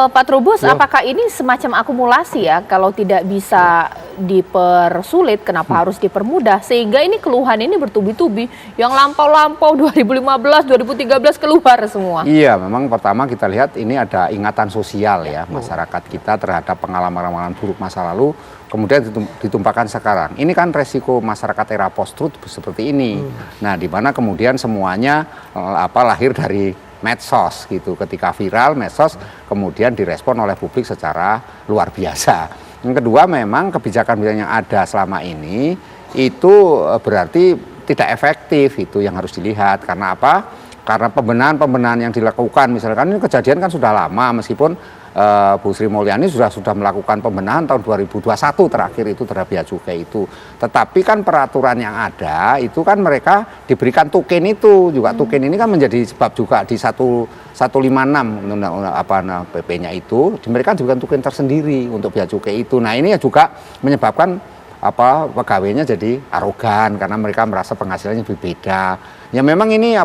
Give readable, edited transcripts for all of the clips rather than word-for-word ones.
Pak Trubus, apakah ini semacam akumulasi ya? Kalau tidak bisa dipersulit, kenapa harus dipermudah? Sehingga ini keluhan ini bertubi-tubi. Yang lampau-lampau 2015, 2013 keluar semua. Iya, memang pertama kita lihat ini ada ingatan sosial ya masyarakat kita terhadap pengalaman-pengalaman buruk masa lalu, kemudian ditumpahkan sekarang. Ini kan resiko masyarakat era post-truth seperti ini. Nah, di mana kemudian semuanya lahir dari medsos gitu, ketika viral medsos kemudian direspon oleh publik secara luar biasa. Yang kedua, memang kebijakan-kebijakan yang ada selama ini itu berarti tidak efektif, itu yang harus dilihat. Karena apa? Karena pembenahan yang dilakukan, misalkan ini kejadian kan sudah lama, meskipun Bu Sri Mulyani sudah melakukan pembenahan tahun 2021 terakhir itu terhadap bea cukai itu. Tetapi kan peraturan yang ada itu kan mereka diberikan tuken itu juga. Tuken ini kan menjadi sebab juga di 156 PP-nya itu mereka diberikan tuken tersendiri untuk bea cukai itu. Nah, ini juga menyebabkan pegawainya jadi arogan karena mereka merasa penghasilannya lebih beda. Ya memang ini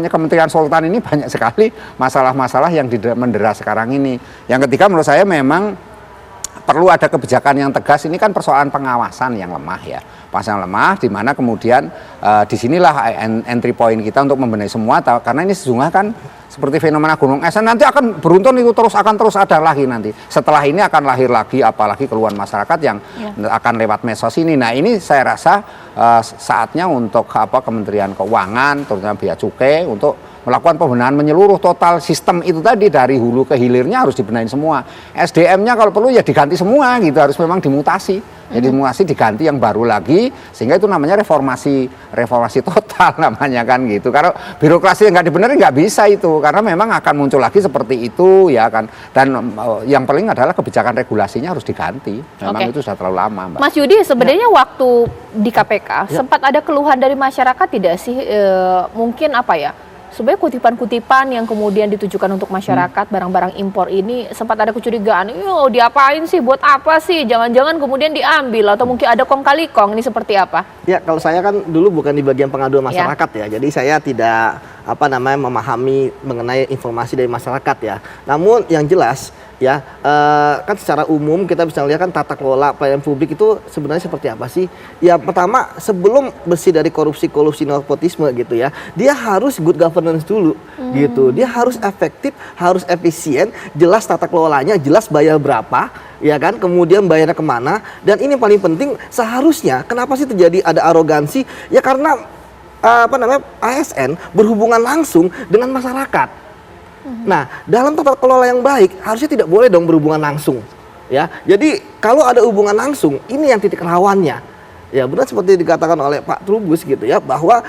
Kementerian Sultan ini banyak sekali masalah-masalah yang mendera sekarang ini. Yang ketiga, menurut saya memang perlu ada kebijakan yang tegas. Ini kan persoalan pengawasan yang lemah ya. Pengawasan lemah di mana kemudian disinilah entry point kita untuk membenahi semua, karena ini sesungguhnya kan seperti fenomena gunung es nanti akan beruntun, itu akan terus ada lagi nanti. Setelah ini akan lahir lagi apalagi keluhan masyarakat yang akan lewat medsos ini. Nah, ini saya rasa saatnya untuk Kementerian Keuangan terutama bea cukai untuk melakukan pembenahan menyeluruh total sistem itu tadi, dari hulu ke hilirnya harus dibenahin semua. SDM-nya kalau perlu ya diganti semua gitu, harus memang dimutasi. Jadi dimutasi, diganti yang baru lagi, sehingga itu namanya reformasi total namanya kan gitu. Kalau birokrasi yang nggak dibenerin nggak bisa itu, karena memang akan muncul lagi seperti itu ya kan. Dan yang paling adalah kebijakan regulasinya harus diganti. Memang itu sudah terlalu lama, Mbak. Mas Yudi, sebenarnya waktu di KPK sempat ada keluhan dari masyarakat tidak sih? Mungkin sebenarnya kutipan-kutipan yang kemudian ditujukan untuk masyarakat barang-barang impor ini sempat ada kecurigaan, diapain sih, buat apa sih, jangan-jangan kemudian diambil atau mungkin ada kong kali kong, ini seperti apa? Ya, kalau saya kan dulu bukan di bagian pengaduan masyarakat ya, jadi saya tidak memahami mengenai informasi dari masyarakat ya. Namun yang jelas ya, kan secara umum kita bisa lihat kan tata kelola pelayanan publik itu sebenarnya seperti apa sih? Ya, pertama, sebelum bersih dari korupsi nepotisme gitu ya, dia harus good governance dulu gitu. Dia harus efektif, harus efisien, jelas tata kelolanya, jelas bayar berapa, ya kan, kemudian bayarnya kemana. Dan ini paling penting, seharusnya kenapa sih terjadi ada arogansi? Ya karena ASN berhubungan langsung dengan masyarakat. Nah, dalam tata kelola yang baik harusnya tidak boleh dong berhubungan langsung, ya. Jadi kalau ada hubungan langsung, ini yang titik rawannya. Ya, benar seperti dikatakan oleh Pak Trubus gitu ya, bahwa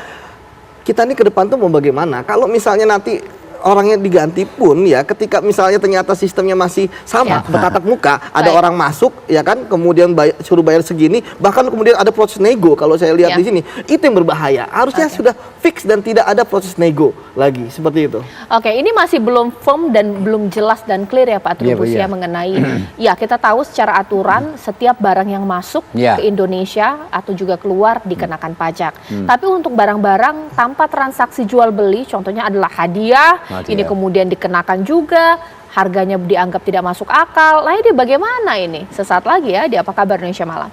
kita ini ke depan tuh mau bagaimana? Kalau misalnya nanti orangnya diganti pun ya, ketika misalnya ternyata sistemnya masih sama bertatap muka, ada orang masuk ya kan, kemudian suruh bayar segini, bahkan kemudian ada proses nego. Kalau saya lihat di sini, itu yang berbahaya. Harusnya sudah fix dan tidak ada proses nego lagi seperti itu. Oke, ini masih belum firm dan belum jelas dan clear ya Pak Trubus ya mengenai ya, kita tahu secara aturan setiap barang yang masuk ke Indonesia atau juga keluar dikenakan pajak. Tapi untuk barang-barang tanpa transaksi jual beli, contohnya adalah hadiah, ini kemudian dikenakan juga, harganya dianggap tidak masuk akal. Nah, ini bagaimana ini? Sesaat lagi ya di Apa Kabar Indonesia Malam.